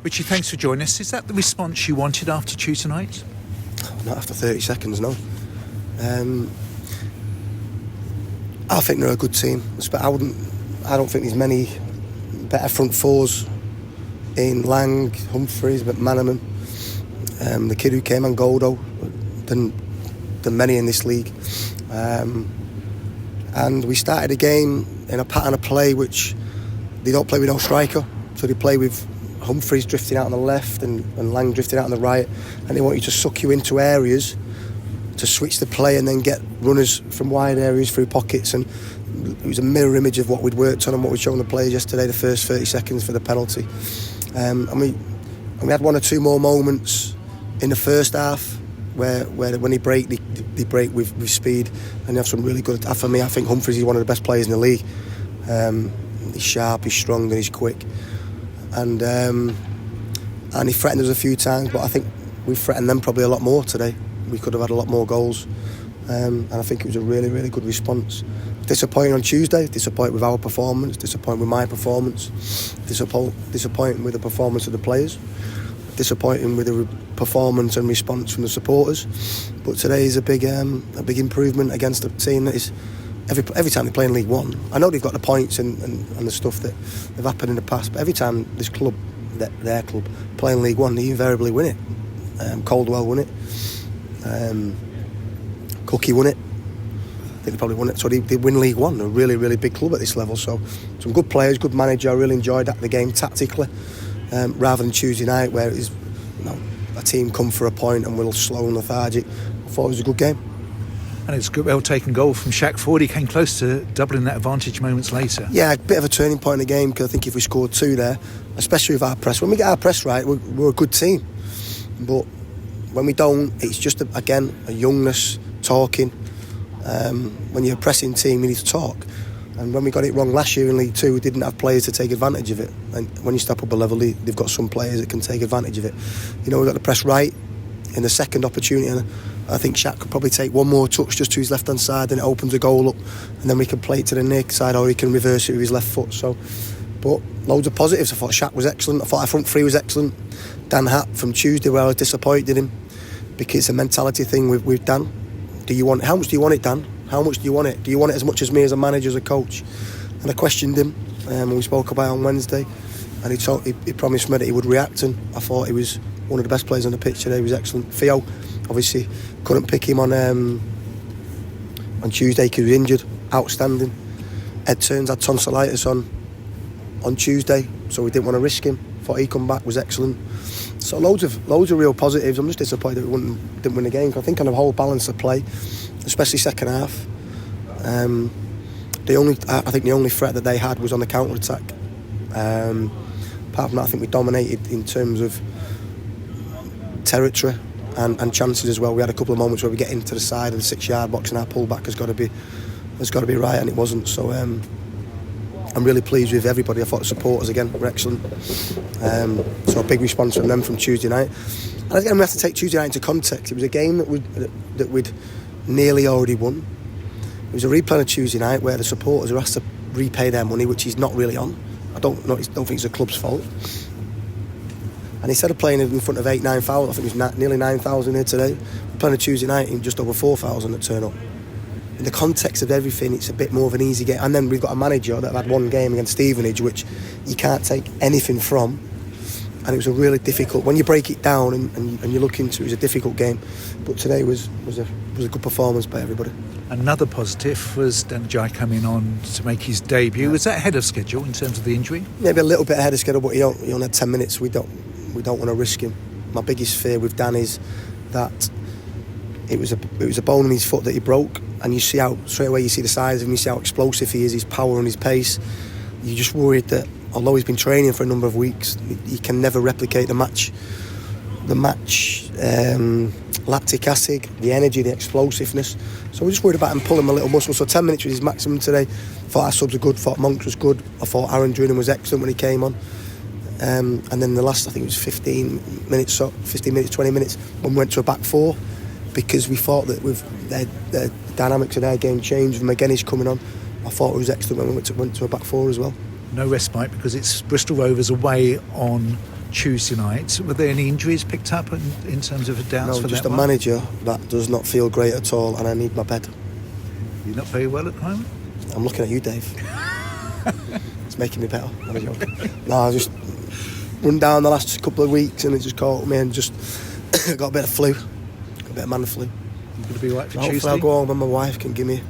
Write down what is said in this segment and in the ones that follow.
Richie, thanks for joining us. Is that the response you wanted after Tuesday night? Not after 30 seconds, no. I think they're a good team. I don't think there's many better front fours in Lang, Humphreys, McManaman, the kid who came on Goldo, than many in this league. And we started the game in a pattern of play which they don't play with no striker, so they play with Humphreys drifting out on the left and Lang drifting out on the right, and they want you to suck you into areas to switch the play and then get runners from wide areas through pockets. And it was a mirror image of what we'd worked on and what we'd shown the players yesterday, the first 30 seconds for the penalty. And we had one or two more moments in the first half where when they break with speed, and they have some really good. For me, I think Humphreys is one of the best players in the league. He's sharp, he's strong, and he's quick. And he threatened us a few times, but I think we threatened them probably a lot more today. We could have had a lot more goals, and I think it was a really, really good response. Disappointing on Tuesday, disappointed with our performance, disappointed with my performance, disappointing with the performance of the players, disappointing with the performance and response from the supporters. But today is a big improvement against a team that is every time they play in League One. I know they've got the points and the stuff that have happened in the past, but every time this club, their club, play in League One, they invariably win it. Caldwell won it. Cookie won it. I think they probably won it. So they win League One. They're a really, really big club at this level. So some good players, good manager. I really enjoyed the game tactically, rather than Tuesday night where it is, a team come for a point and we'll slow and lethargic. I thought it was a good game. And it's a good, well-taken goal from Shaq Ford. He came close to doubling that advantage moments later. Yeah, a bit of a turning point in the game, because I think if we scored two there, especially with our press, when we get our press right, we're a good team. But when we don't, it's just, again, a youngness talking. When you're a pressing team, you need to talk. And when we got it wrong last year in League Two, we didn't have players to take advantage of it. And when you step up a level, they've got some players that can take advantage of it. We got the press right in the second opportunity, and I think Shaq could probably take one more touch just to his left-hand side, and it opens a goal up, and then we can play it to the near side, or he can reverse it with his left foot. So, but loads of positives. I thought Shaq was excellent. I thought our front three was excellent. Dan Hatt from Tuesday, where I was disappointed in him, because it's a mentality thing with Dan. How much do you want it, Dan? How much do you want it? Do you want it as much as me as a manager, as a coach? And I questioned him, and we spoke about it on Wednesday, and he promised me that he would react, and I thought he was one of the best players on the pitch today. He was excellent. Theo, obviously, couldn't pick him on Tuesday because he was injured. Outstanding. Ed Turns had tonsillitis on Tuesday, so we didn't want to risk him. Thought he'd come back, was excellent. So loads of real positives. I'm just disappointed that we didn't win the game. I think on the whole balance of play, especially second half, I think the only threat that they had was on the counter attack. Apart from that, I think we dominated in terms of territory and chances as well. We had a couple of moments where we get into the side of the 6-yard box, and our pullback has got to be right, and it wasn't. So I'm really pleased with everybody. I thought the supporters again were excellent. So a big response from them from Tuesday night. And again, we have to take Tuesday night into context. It was a game that we'd nearly already won. It was a replay on Tuesday night where the supporters were asked to repay their money, which he's not really on. I don't think it's the club's fault. And instead of playing in front of 9,000, I think it was nearly 9,000 here today, we're playing a Tuesday night in just over 4,000 that turn up. In the context of everything, it's a bit more of an easy game. And then we've got a manager that had one game against Stevenage, which you can't take anything from. And it was a really difficult, when you break it down and you look into it, was a difficult game. But today was a good performance by everybody. Another positive was Danjai coming on to make his debut. Yeah. Was that ahead of schedule in terms of the injury? Maybe a little bit ahead of schedule, but he only had 10 minutes. We don't want to risk him. My biggest fear with Dan is that it was a bone in his foot that he broke, and you see how straight away you see the size of him, you see how explosive he is, his power and his pace. You're just worried that although he's been training for a number of weeks, he can never replicate the match lactic acid, the energy, the explosiveness. So we're just worried about him pulling a little muscle. So 10 minutes was his maximum today. Thought our subs were good, thought Monks was good, I thought Aaron Drinnan was excellent when he came on. And then the last, I think it was 15 minutes, 20 minutes, when we went to a back four, because we thought that with the dynamics of their game changed, with McGuinness coming on, I thought it was excellent when we went to a back four as well. No respite because it's Bristol Rovers away on Tuesday night. Were there any injuries picked up in terms of doubts No, for just that a one? manager that does not feel great at all, and I need my bed. You're not very well at the moment? I'm looking at you, Dave. It's making me better. No, I just run down the last couple of weeks and it just caught me and just got a bit of flu, a bit of man flu. You're going to be all right for Hopefully Tuesday? I'll go home and my wife can give me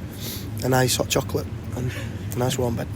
a nice hot chocolate and a nice warm bed.